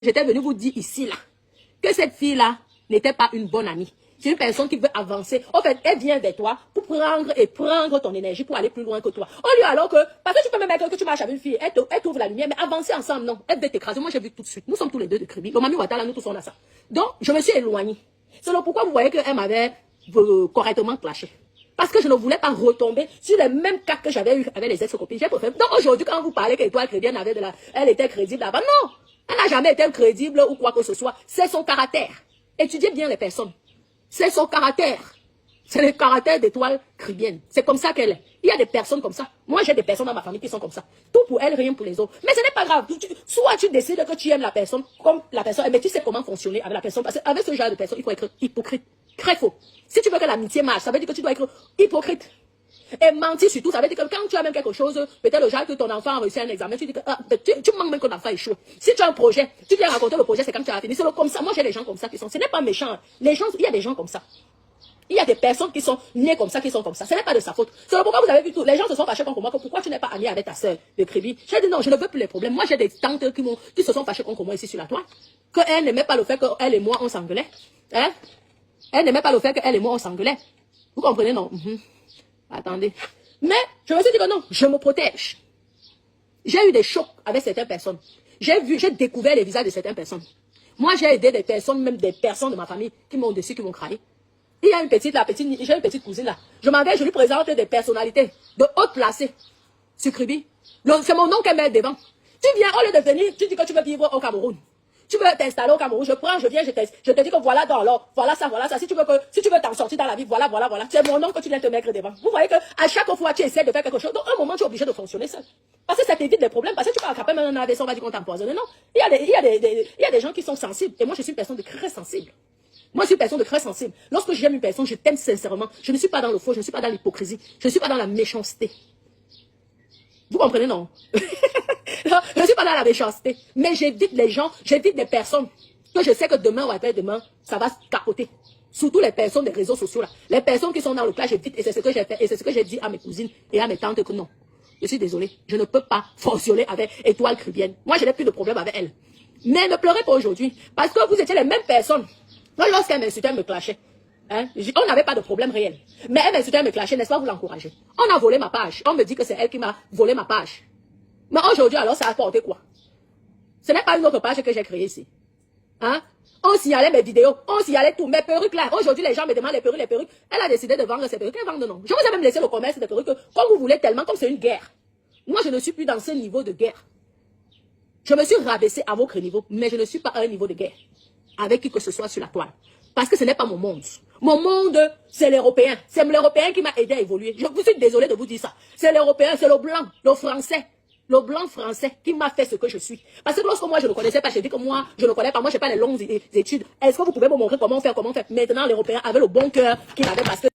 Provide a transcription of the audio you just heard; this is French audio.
j'étais venue vous dire ici, là, que cette fille-là n'était pas une bonne amie. C'est une personne qui veut avancer. En fait, elle vient vers toi pour prendre ton énergie pour aller plus loin que toi. Au lieu alors que, parce que tu peux me mettre que tu marches avec une fille, elle t'ouvre la lumière, mais avancer ensemble, non. Elle veut t'écraser. Moi, j'ai vu tout de suite. Nous sommes tous les deux de Kribi. Le Mami Ouattara, nous tous, on a ça. Donc, je me suis éloignée. C'est pourquoi vous voyez qu'elle m'avait correctement clashé. Parce que je ne voulais pas retomber sur les mêmes cas que j'avais eu avec les ex-copines. J'ai préféré. Donc aujourd'hui, quand vous parlez qu'Étoile Chrétienne avait elle était crédible avant, non! Elle n'a jamais été crédible ou quoi que ce soit. C'est son caractère. Étudiez bien les personnes. C'est son caractère. C'est le caractère d'Étoile Chrétienne. C'est comme ça qu'elle est. Il y a des personnes comme ça. Moi, j'ai des personnes dans ma famille qui sont comme ça. Tout pour elle, rien pour les autres. Mais ce n'est pas grave. Soit tu décides que tu aimes la personne comme la personne, mais tu sais comment fonctionner avec la personne. Parce qu'avec ce genre de personne, il faut être hypocrite. Très faux. Si tu veux que l'amitié marche, ça veut dire que tu dois être hypocrite. Et mentir surtout, ça veut dire que quand tu as même quelque chose, peut-être le genre que ton enfant a réussi un examen, tu dis que tu manques même que ton enfant échoue. Si tu as un projet, tu viens raconter le projet, c'est quand tu as fini. C'est comme ça. Moi, j'ai des gens comme ça qui sont. Ce n'est pas méchant. Les gens, il y a des gens comme ça. Il y a des personnes qui sont nées comme ça, qui sont comme ça. Ce n'est pas de sa faute. C'est pourquoi vous avez vu tout. Les gens se sont fâchés contre moi. Pourquoi tu n'es pas amie avec ta sœur de Kribi? J'ai dit non, je ne veux plus les problèmes. Moi, j'ai des tantes qui se sont fâchées contre moi ici sur la toile. Qu'elles n'aimaient pas le fait qu'elle et moi, on s'engueulait. Hein? Elle n'aimait pas le fait qu'elle et moi, on s'engueulait. Vous comprenez, non? Attendez. Mais, je me suis dit que non, je me protège. J'ai eu des chocs avec certaines personnes. J'ai découvert les visages de certaines personnes. Moi, j'ai aidé des personnes, même des personnes de ma famille, qui m'ont dessus, qui m'ont craillé. Il y a j'ai une petite cousine là. Je lui présente des personnalités de haute placée sur Kribi. C'est mon nom qu'elle met devant. Tu viens, au lieu de venir, tu dis que tu veux vivre au Cameroun. Tu veux t'installer au Cameroun, je viens, je te dis que voilà dans l'or, voilà ça. Si tu veux t'en sortir dans la vie, voilà. C'est mon nom que tu viens te mettre devant. Vous voyez que à chaque fois tu essaies de faire quelque chose, donc à un moment tu es obligé de fonctionner seul. Parce que ça t'évite des problèmes, parce que tu peux attraper même un AVC, on va dire qu'on t'empoisonne. Non, il y a des gens qui sont sensibles, et moi je suis une personne de très sensible. Moi, je suis une personne de très sensible. Lorsque j'aime une personne, je t'aime sincèrement. Je ne suis pas dans le faux, je ne suis pas dans l'hypocrisie, je ne suis pas dans la méchanceté. Vous comprenez, non? Non, je ne suis pas dans la méchanceté. Mais j'évite les gens, j'évite des personnes que je sais que demain ou après-demain, ça va se capoter. Surtout les personnes des réseaux sociaux là. Les personnes qui sont dans le plat, j'évite. Et c'est ce que j'ai fait. Et c'est ce que j'ai dit à mes cousines et à mes tantes que non. Je suis désolée. Je ne peux pas fonctionner avec Étoile Chrétienne. Moi, je n'ai plus de problème avec elle. Mais ne pleurez pas aujourd'hui. Parce que vous étiez les mêmes personnes. Lorsqu'elle m'insultait, elle me clashait. Hein? On n'avait pas de problème réel. Mais elle m'insultait, elle me clashait, n'est-ce pas, vous l'encouragez? On a volé ma page. On me dit que c'est elle qui m'a volé ma page. Mais aujourd'hui, alors, ça a apporté quoi? Ce n'est pas une autre page que j'ai créée ici. Hein? On signalait mes vidéos, on signalait tout, mes perruques là. Aujourd'hui, les gens me demandent les perruques. Elle a décidé de vendre ses perruques. Elle vend non. Je vous ai même laissé le commerce des perruques comme vous voulez, tellement comme c'est une guerre. Moi, je ne suis plus dans ce niveau de guerre. Je me suis rabaissé à votre niveau, mais je ne suis pas à un niveau de guerre avec qui que ce soit sur la toile. Parce que ce n'est pas mon monde. Mon monde, c'est l'Européen. C'est l'Européen qui m'a aidé à évoluer. Je vous suis désolé de vous dire ça. C'est l'Européen, c'est le blanc, le français. Le blanc français qui m'a fait ce que je suis. Parce que lorsque moi, je ne connaissais pas, j'ai dit que moi, je ne connais pas, moi, je n'ai pas les longues études. Est-ce que vous pouvez me montrer comment faire? Maintenant, l'Européen avait le bon cœur qu'il avait parce que